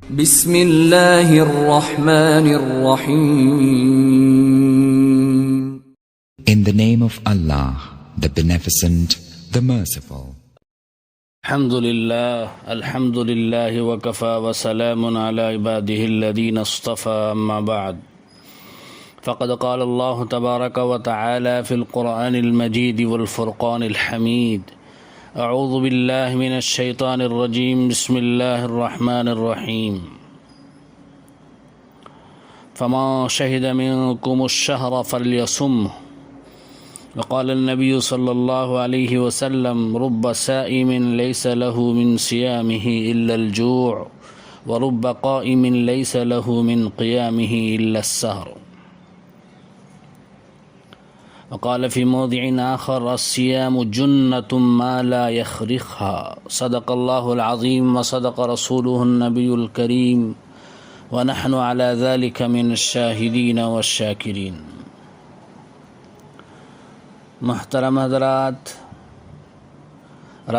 بسم اللہ الرحمن الرحیم. In the name of Allah, the Beneficent, the Merciful. الحمد لله وكفى وسلام على عباده الذين اصطفى أما بعد فقد قال الله تبارك وتعالى في القرآن المجيد والفرقان الحميد أعوذ بالله من الشيطان الرجيم بسم الله الرحمن الرحيم فمن شهد منكم الشهر فليصمه وقال النبي صلى الله عليه وسلم رب سائم ليس له من صيامه إلا الجوع ورب قائم ليس له من قيامه إلا السهر وقال في موضع آخر الصيام جنة ما لا يخرقها صدق الله العظيم وصدق رسوله النبي الكريم ونحن على ذلك من الشاهدين والشاكرين. محترم حضرات،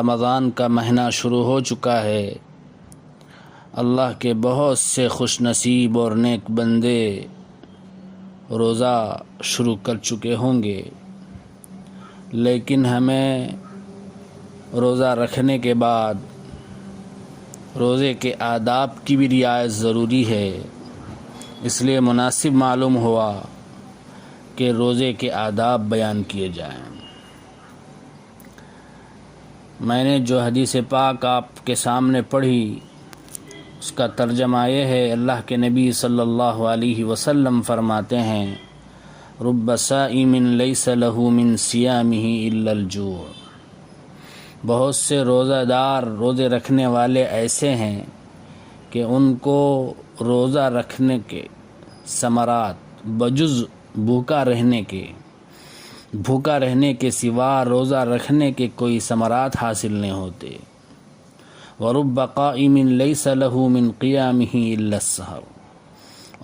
رمضان کا مہینہ شروع ہو چکا ہے. اللہ کے بہت سے خوش نصیب اور نیک بندے روزہ شروع کر چکے ہوں گے، لیکن ہمیں روزہ رکھنے کے بعد روزے کے آداب کی بھی رعایت ضروری ہے. اس لیے مناسب معلوم ہوا کہ روزے کے آداب بیان کیے جائیں. میں نے جو حدیث پاک آپ کے سامنے پڑھی اس کا ترجمہ یہ ہے. اللہ کے نبی صلی اللہ علیہ وسلم فرماتے ہیں رب صائم لیس له من صیامہ الا الجوع. بہت سے روزہ دار، روزے رکھنے والے ایسے ہیں کہ ان کو روزہ رکھنے کے ثمرات بجز بھوکا رہنے کے سوا روزہ رکھنے کے کوئی ثمرات حاصل نہیں ہوتے. وَرُبَّ قَائِمٍ لَيْسَ لَهُ مِنْ قِيَامِهِ إِلَّا السَّحَرُ.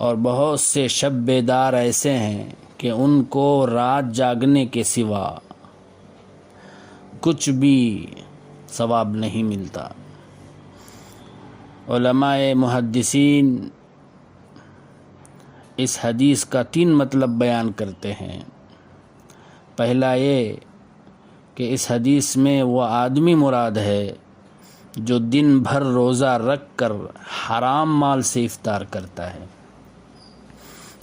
اور بہت سے شب بیدار ایسے ہیں کہ ان کو رات جاگنے کے سوا کچھ بھی ثواب نہیں ملتا. علماء محدثین اس حدیث کا 3 مطلب بیان کرتے ہیں. پہلا یہ کہ اس حدیث میں وہ آدمی مراد ہے جو دن بھر روزہ رکھ کر حرام مال سے افطار کرتا ہے.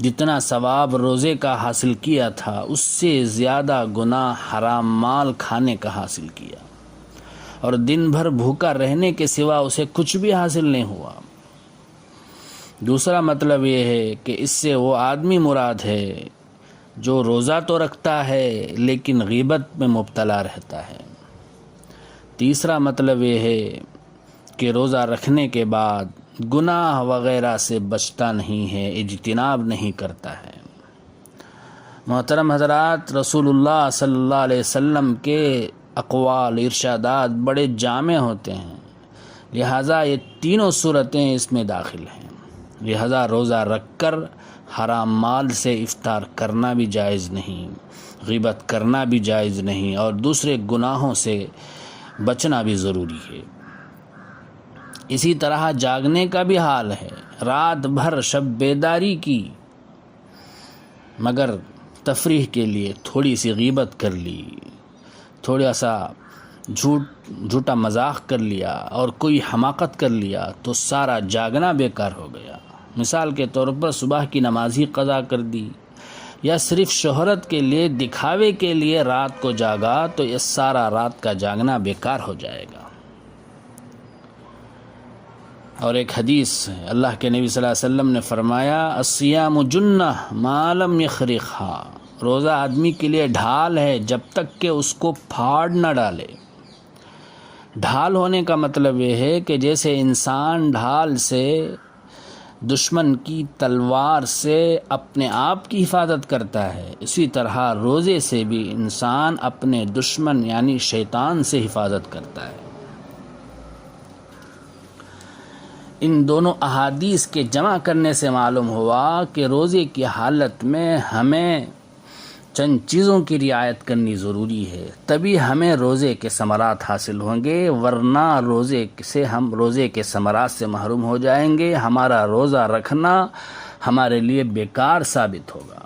جتنا ثواب روزے کا حاصل کیا تھا اس سے زیادہ گناہ حرام مال کھانے کا حاصل کیا، اور دن بھر بھوکا رہنے کے سوا اسے کچھ بھی حاصل نہیں ہوا. دوسرا مطلب یہ ہے کہ اس سے وہ آدمی مراد ہے جو روزہ تو رکھتا ہے لیکن غیبت میں مبتلا رہتا ہے. تیسرا مطلب یہ ہے کہ روزہ رکھنے کے بعد گناہ وغیرہ سے بچتا نہیں ہے، اجتناب نہیں کرتا ہے. محترم حضرات، رسول اللہ صلی اللہ علیہ وسلم کے اقوال، ارشادات بڑے جامع ہوتے ہیں، لہٰذا یہ تینوں صورتیں اس میں داخل ہیں. لہذا روزہ رکھ کر حرام مال سے افطار کرنا بھی جائز نہیں، غیبت کرنا بھی جائز نہیں، اور دوسرے گناہوں سے بچنا بھی ضروری ہے. اسی طرح جاگنے کا بھی حال ہے. رات بھر شب بیداری کی، مگر تفریح کے لیے تھوڑی سی غیبت کر لی، تھوڑا سا جھوٹا مذاق کر لیا اور کوئی حماقت کر لیا تو سارا جاگنا بیکار ہو گیا. مثال کے طور پر صبح کی نماز ہی قضا کر دی، یا صرف شہرت کے لیے، دکھاوے کے لیے رات کو جاگا تو یہ سارا رات کا جاگنا بیکار ہو جائے گا. اور ایک حدیث اللہ کے نبی صلی اللہ علیہ وسلم نے فرمایا الصیام جنہ ما لم یخرقها. روزہ آدمی کے لیے ڈھال ہے جب تک کہ اس کو پھاڑ نہ ڈالے. ڈھال ہونے کا مطلب یہ ہے کہ جیسے انسان ڈھال سے دشمن کی تلوار سے اپنے آپ کی حفاظت کرتا ہے، اسی طرح روزے سے بھی انسان اپنے دشمن یعنی شیطان سے حفاظت کرتا ہے. ان دونوں احادیث کے جمع کرنے سے معلوم ہوا کہ روزے کی حالت میں ہمیں چند چیزوں کی رعایت کرنی ضروری ہے، تبھی ہمیں روزے کے ثمرات حاصل ہوں گے، ورنہ ہم روزے کے ثمرات سے محروم ہو جائیں گے، ہمارا روزہ رکھنا ہمارے لیے بیکار ثابت ہوگا۔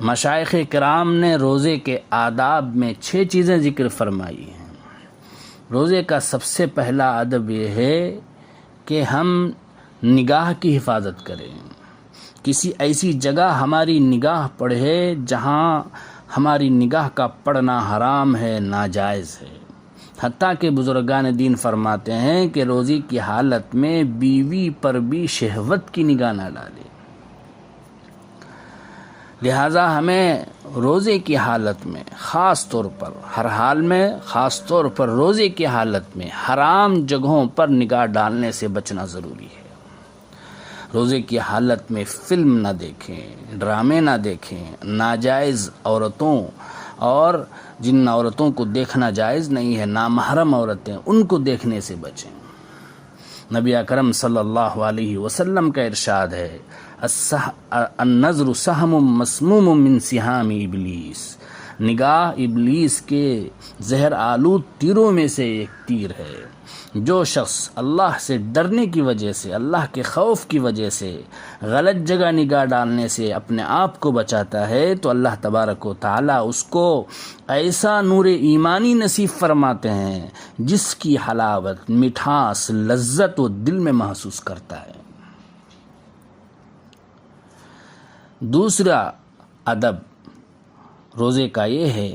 مشائخ کرام نے روزے کے آداب میں 6 چیزیں ذکر فرمائی ہیں۔ روزے کا سب سے پہلا ادب یہ ہے کہ ہم نگاہ کی حفاظت کریں، کسی ایسی جگہ ہماری نگاہ پڑے جہاں ہماری نگاہ کا پڑنا حرام ہے، ناجائز ہے۔ حتیٰ کہ بزرگان دین فرماتے ہیں کہ روزے کی حالت میں بیوی پر بھی شہوت کی نگاہ نہ ڈالے۔ لہٰذا ہمیں روزے کی حالت میں خاص طور پر، ہر حال میں خاص طور پر روزے کی حالت میں حرام جگہوں پر نگاہ ڈالنے سے بچنا ضروری ہے۔ روزے کی حالت میں فلم نہ دیکھیں، ڈرامے نہ دیکھیں، ناجائز عورتوں اور جن عورتوں کو دیکھنا جائز نہیں ہے، نامحرم عورتیں، ان کو دیکھنے سے بچیں۔ نبی اکرم صلی اللہ علیہ وسلم کا ارشاد ہے، النظر سہم مسموم من سہام ابلیس، نگاہ ابلیس کے زہر آلود تیروں میں سے ایک تیر ہے۔ جو شخص اللہ سے ڈرنے کی وجہ سے، اللہ کے خوف کی وجہ سے غلط جگہ نگاہ ڈالنے سے اپنے آپ کو بچاتا ہے تو اللہ تبارک و تعالی اس کو ایسا نور ایمانی نصیب فرماتے ہیں جس کی حلاوت، مٹھاس، لذت وہ دل میں محسوس کرتا ہے۔ دوسرا ادب روزے کا یہ ہے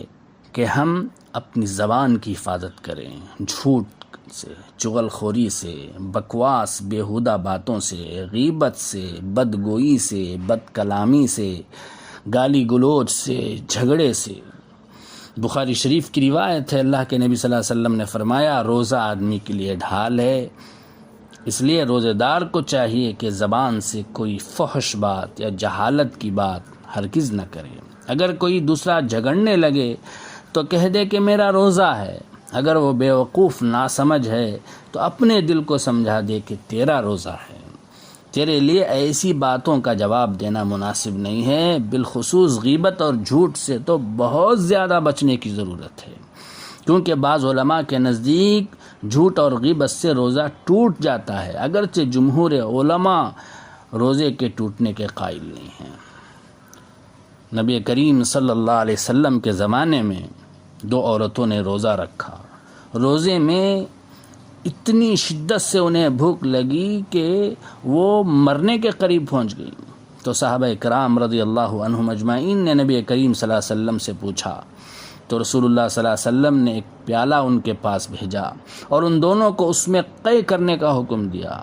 کہ ہم اپنی زبان کی حفاظت کریں، جھوٹ سے، چغل خوری سے، بکواس بیہودہ باتوں سے، غیبت سے، بدگوئی سے، بد کلامی سے، گالی گلوچ سے، جھگڑے سے۔ بخاری شریف کی روایت ہے، اللہ کے نبی صلی اللہ علیہ وسلم نے فرمایا، روزہ آدمی کے لیے ڈھال ہے، اس لیے روزے دار کو چاہیے کہ زبان سے کوئی فحش بات یا جہالت کی بات ہرگز نہ کرے۔ اگر کوئی دوسرا جھگڑنے لگے تو کہہ دے کہ میرا روزہ ہے، اگر وہ بیوقوف ناسمجھ ہے تو اپنے دل کو سمجھا دے کہ تیرا روزہ ہے۔ تیرے لیے ایسی باتوں کا جواب دینا مناسب نہیں ہے، بالخصوص غیبت اور جھوٹ سے تو بہت زیادہ بچنے کی ضرورت ہے، کیونکہ بعض علماء کے نزدیک جھوٹ اور غیبت سے روزہ ٹوٹ جاتا ہے، اگرچہ جمہور علماء روزے کے ٹوٹنے کے قائل نہیں ہیں۔ نبی کریم صلی اللہ علیہ وسلم کے زمانے میں 2 عورتوں نے روزہ رکھا، روزے میں اتنی شدت سے انہیں بھوک لگی کہ وہ مرنے کے قریب پہنچ گئی، تو صحابہ کرام رضی اللہ عنہم اجمعین نے نبی کریم صلی اللہ علیہ وسلم سے پوچھا، تو رسول اللہ صلی اللہ علیہ وسلم نے ایک پیالہ ان کے پاس بھیجا اور ان دونوں کو اس میں قے کرنے کا حکم دیا۔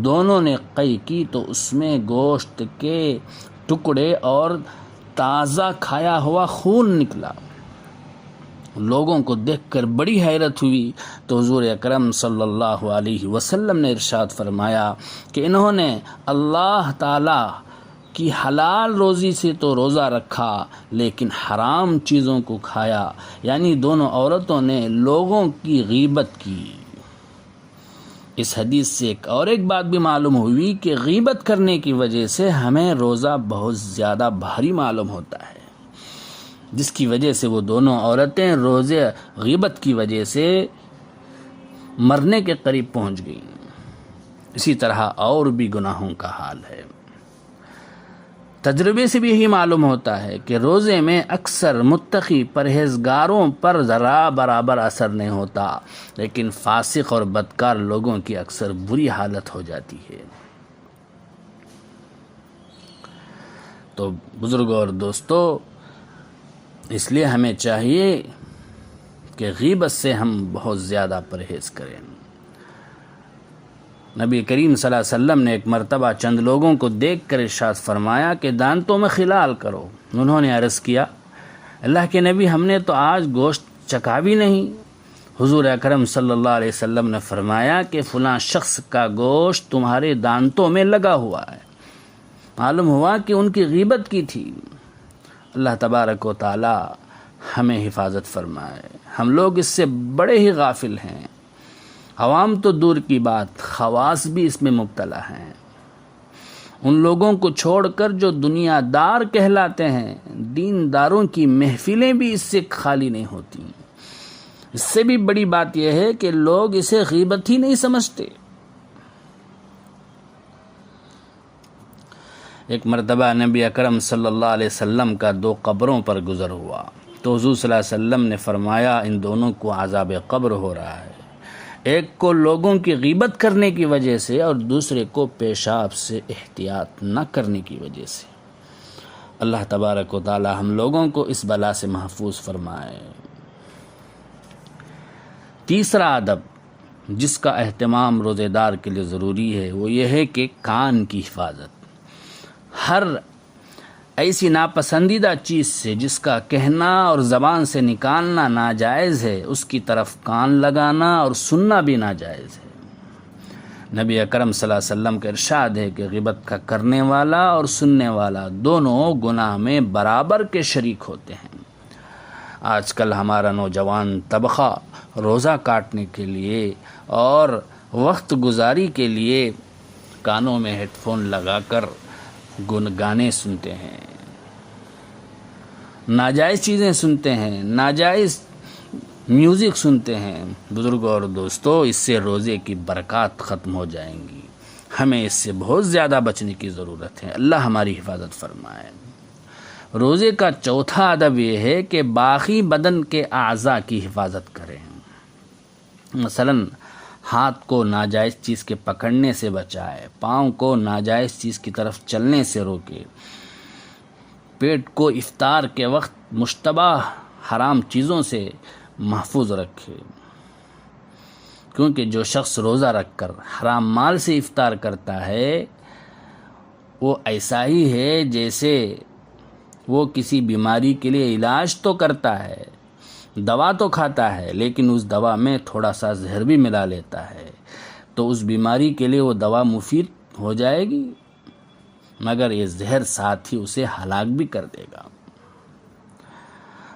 دونوں نے قے کی تو اس میں گوشت کے ٹکڑے اور تازہ کھایا ہوا خون نکلا۔ لوگوں کو دیکھ کر بڑی حیرت ہوئی تو حضور اکرم صلی اللہ علیہ وسلم نے ارشاد فرمایا کہ انہوں نے اللہ تعالی کی حلال روزی سے تو روزہ رکھا لیکن حرام چیزوں کو کھایا، یعنی دونوں عورتوں نے لوگوں کی غیبت کی۔ اس حدیث سے ایک بات بھی معلوم ہوئی کہ غیبت کرنے کی وجہ سے ہمیں روزہ بہت زیادہ بھاری معلوم ہوتا ہے، جس کی وجہ سے وہ دونوں عورتیں روزے غیبت کی وجہ سے مرنے کے قریب پہنچ گئیں۔ اسی طرح اور بھی گناہوں کا حال ہے۔ تجربے سے بھی یہی معلوم ہوتا ہے کہ روزے میں اکثر متقی پرہیزگاروں پر ذرا برابر اثر نہیں ہوتا، لیکن فاسق اور بدکار لوگوں کی اکثر بری حالت ہو جاتی ہے۔ تو بزرگوں اور دوستو، اس لیے ہمیں چاہیے کہ غیبت سے ہم بہت زیادہ پرہیز کریں۔ نبی کریم صلی اللہ علیہ وسلم نے ایک مرتبہ چند لوگوں کو دیکھ کر ارشاد فرمایا کہ دانتوں میں خلال کرو۔ انہوں نے عرض کیا، اللہ کے نبی، ہم نے تو آج گوشت چکھا بھی نہیں۔ حضور اکرم صلی اللہ علیہ وسلم نے فرمایا کہ فلاں شخص کا گوشت تمہارے دانتوں میں لگا ہوا ہے۔ معلوم ہوا کہ ان کی غیبت کی تھی۔ اللہ تبارک و تعالی ہمیں حفاظت فرمائے۔ ہم لوگ اس سے بڑے ہی غافل ہیں، عوام تو دور کی بات، خواص بھی اس میں مبتلا ہیں۔ ان لوگوں کو چھوڑ کر جو دنیا دار کہلاتے ہیں، دینداروں کی محفلیں بھی اس سے خالی نہیں ہوتی۔ اس سے بھی بڑی بات یہ ہے کہ لوگ اسے غیبت ہی نہیں سمجھتے۔ ایک مرتبہ نبی اکرم صلی اللہ علیہ وسلم کا 2 قبروں پر گزر ہوا تو حضور صلی اللہ علیہ وسلم نے فرمایا ان دونوں کو عذاب قبر ہو رہا ہے، ایک کو لوگوں کی غیبت کرنے کی وجہ سے اور دوسرے کو پیشاب سے احتیاط نہ کرنے کی وجہ سے۔ اللہ تبارک و تعالی ہم لوگوں کو اس بلا سے محفوظ فرمائے۔ تیسرا ادب جس کا اہتمام روزے دار کے لیے ضروری ہے وہ یہ ہے کہ کان کی حفاظت۔ ہر ایسی ناپسندیدہ چیز سے جس کا کہنا اور زبان سے نکالنا ناجائز ہے اس کی طرف کان لگانا اور سننا بھی ناجائز ہے۔ نبی اکرم صلی اللہ علیہ وسلم کا ارشاد ہے کہ غیبت کا کرنے والا اور سننے والا دونوں گناہ میں برابر کے شریک ہوتے ہیں۔ آج کل ہمارا نوجوان طبقہ روزہ کاٹنے کے لیے اور وقت گزاری کے لیے کانوں میں ہیڈ فون لگا کر گانے سنتے ہیں، ناجائز چیزیں سنتے ہیں، ناجائز میوزک سنتے ہیں۔ بزرگوں اور دوستو، اس سے روزے کی برکات ختم ہو جائیں گی۔ ہمیں اس سے بہت زیادہ بچنے کی ضرورت ہے۔ اللہ ہماری حفاظت فرمائے۔ روزے کا چوتھا ادب یہ ہے کہ باقی بدن کے اعضاء کی حفاظت کریں۔ مثلا ہاتھ کو ناجائز چیز کے پکڑنے سے بچائے، پاؤں کو ناجائز چیز کی طرف چلنے سے روکے، پیٹ کو افطار کے وقت مشتبہ حرام چیزوں سے محفوظ رکھے، کیونکہ جو شخص روزہ رکھ کر حرام مال سے افطار کرتا ہے وہ ایسا ہی ہے جیسے وہ کسی بیماری کے لیے علاج تو کرتا ہے، دوا تو کھاتا ہے، لیکن اس دوا میں تھوڑا سا زہر بھی ملا لیتا ہے، تو اس بیماری کے لیے وہ دوا مفید ہو جائے گی، مگر یہ زہر ساتھ ہی اسے ہلاک بھی کر دے گا۔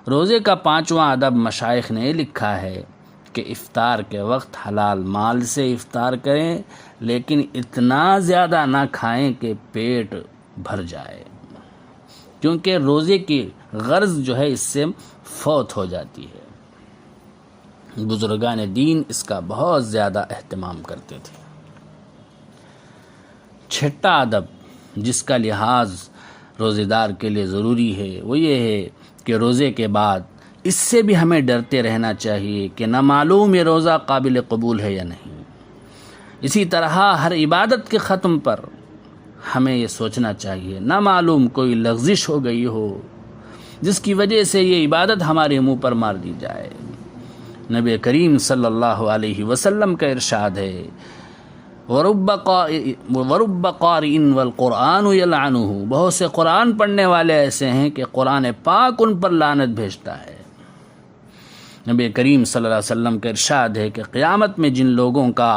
روزے کا 5واں ادب مشائخ نے لکھا ہے کہ افطار کے وقت حلال مال سے افطار کریں، لیکن اتنا زیادہ نہ کھائیں کہ پیٹ بھر جائے، کیونکہ روزے کی غرض جو ہے اس سے فوت ہو جاتی ہے۔ بزرگان دین اس کا بہت زیادہ اہتمام کرتے تھے۔ 6واں ادب جس کا لحاظ روزے دار کے لیے ضروری ہے وہ یہ ہے کہ روزے کے بعد اس سے بھی ہمیں ڈرتے رہنا چاہیے کہ نہ معلوم یہ روزہ قابل قبول ہے یا نہیں۔ اسی طرح ہر عبادت کے ختم پر ہمیں یہ سوچنا چاہیے نہ معلوم کوئی لغزش ہو گئی ہو جس کی وجہ سے یہ عبادت ہمارے منہ پر مار دی جائے۔ نبی کریم صلی اللہ علیہ وسلم کا ارشاد ہے وَرُبَّ قَارِئٍ وَالْقُرْآنُ يَلْعَنُهُ، بہت سے قرآن پڑھنے والے ایسے ہیں کہ قرآن پاک ان پر لعنت بھیجتا ہے۔ نبی کریم صلی اللہ علیہ وسلم کا ارشاد ہے کہ قیامت میں جن لوگوں کا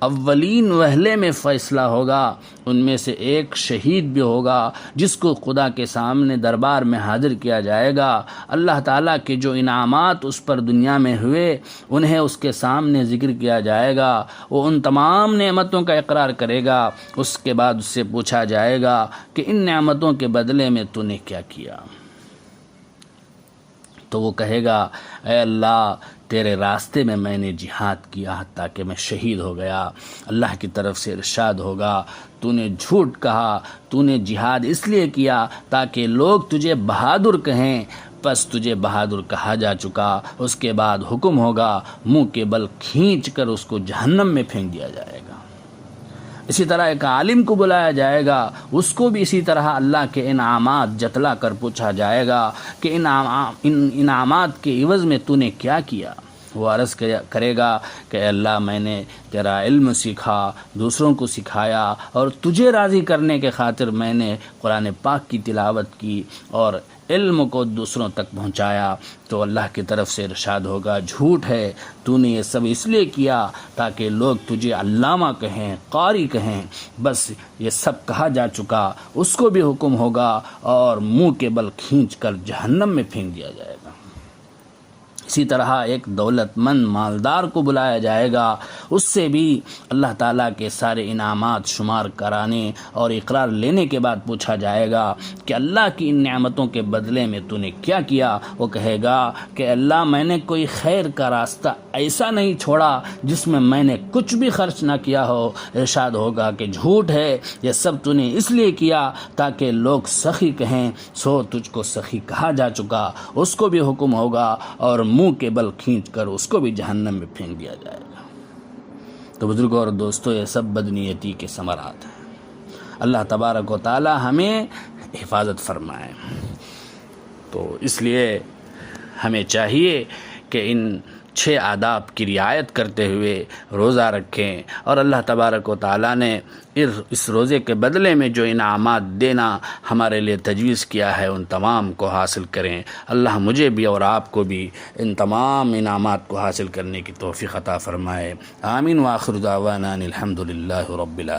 اولین وہلے میں فیصلہ ہوگا ان میں سے ایک شہید بھی ہوگا جس کو خدا کے سامنے دربار میں حاضر کیا جائے گا۔ اللہ تعالیٰ کے جو انعامات اس پر دنیا میں ہوئے انہیں اس کے سامنے ذکر کیا جائے گا، وہ ان تمام نعمتوں کا اقرار کرے گا۔ اس کے بعد اس سے پوچھا جائے گا کہ ان نعمتوں کے بدلے میں تو نے کیا کیا؟ تو وہ کہے گا اے اللہ تیرے راستے میں نے جہاد کیا حتیٰ کہ میں شہید ہو گیا۔ اللہ کی طرف سے ارشاد ہوگا تو نے جھوٹ کہا، تو نے جہاد اس لیے کیا تاکہ لوگ تجھے بہادر کہیں، پس تجھے بہادر کہا جا چکا۔ اس کے بعد حکم ہوگا منہ کے بل کھینچ کر اس کو جہنم میں پھینک دیا جائے گا۔ اسی طرح ایک عالم کو بلایا جائے گا، اس کو بھی اسی طرح اللہ کے انعامات جتلا کر پوچھا جائے گا کہ ان انعامات کے عوض میں تو نے کیا کیا؟ وہ عرض کرے گا کہ اے اللہ میں نے تیرا علم سیکھا، دوسروں کو سکھایا، اور تجھے راضی کرنے کے خاطر میں نے قرآن پاک کی تلاوت کی اور علم کو دوسروں تک پہنچایا۔ تو اللہ کی طرف سے ارشاد ہوگا جھوٹ ہے، تو نے یہ سب اس لیے کیا تاکہ لوگ تجھے علامہ کہیں، قاری کہیں، بس یہ سب کہا جا چکا۔ اس کو بھی حکم ہوگا اور منہ کے بل کھینچ کر جہنم میں پھینک دیا جائے گا۔ اسی طرح ایک دولت مند مالدار کو بلایا جائے گا، اس سے بھی اللہ تعالیٰ کے سارے انعامات شمار کرانے اور اقرار لینے کے بعد پوچھا جائے گا کہ اللہ کی ان نعمتوں کے بدلے میں تو نے کیا کیا؟ وہ کہے گا کہ اللہ میں نے کوئی خیر کا راستہ ایسا نہیں چھوڑا جس میں میں نے کچھ بھی خرچ نہ کیا ہو۔ ارشاد ہوگا کہ جھوٹ ہے، یہ سب تو نے اس لیے کیا تاکہ لوگ سخی کہیں، سو تجھ کو سخی کہا جا چکا۔ اس کو بھی حکم ہوگا اور منہ کے بل کھینچ کر اس کو بھی جہنم میں پھینک دیا جائے گا۔ تو بزرگوں اور دوستو، یہ سب بدنیتی کے ثمرات ہیں۔ اللہ تبارک و تعالی ہمیں حفاظت فرمائے۔ تو اس لیے ہمیں چاہیے کہ ان 6 آداب کی رعایت کرتے ہوئے روزہ رکھیں، اور اللہ تبارک و تعالیٰ نے اس روزے کے بدلے میں جو انعامات دینا ہمارے لیے تجویز کیا ہے ان تمام کو حاصل کریں۔ اللہ مجھے بھی اور آپ کو بھی ان تمام انعامات کو حاصل کرنے کی توفیق عطا فرمائے۔ آمین۔ وآخر دعوانا الحمد للہ رب العالمین۔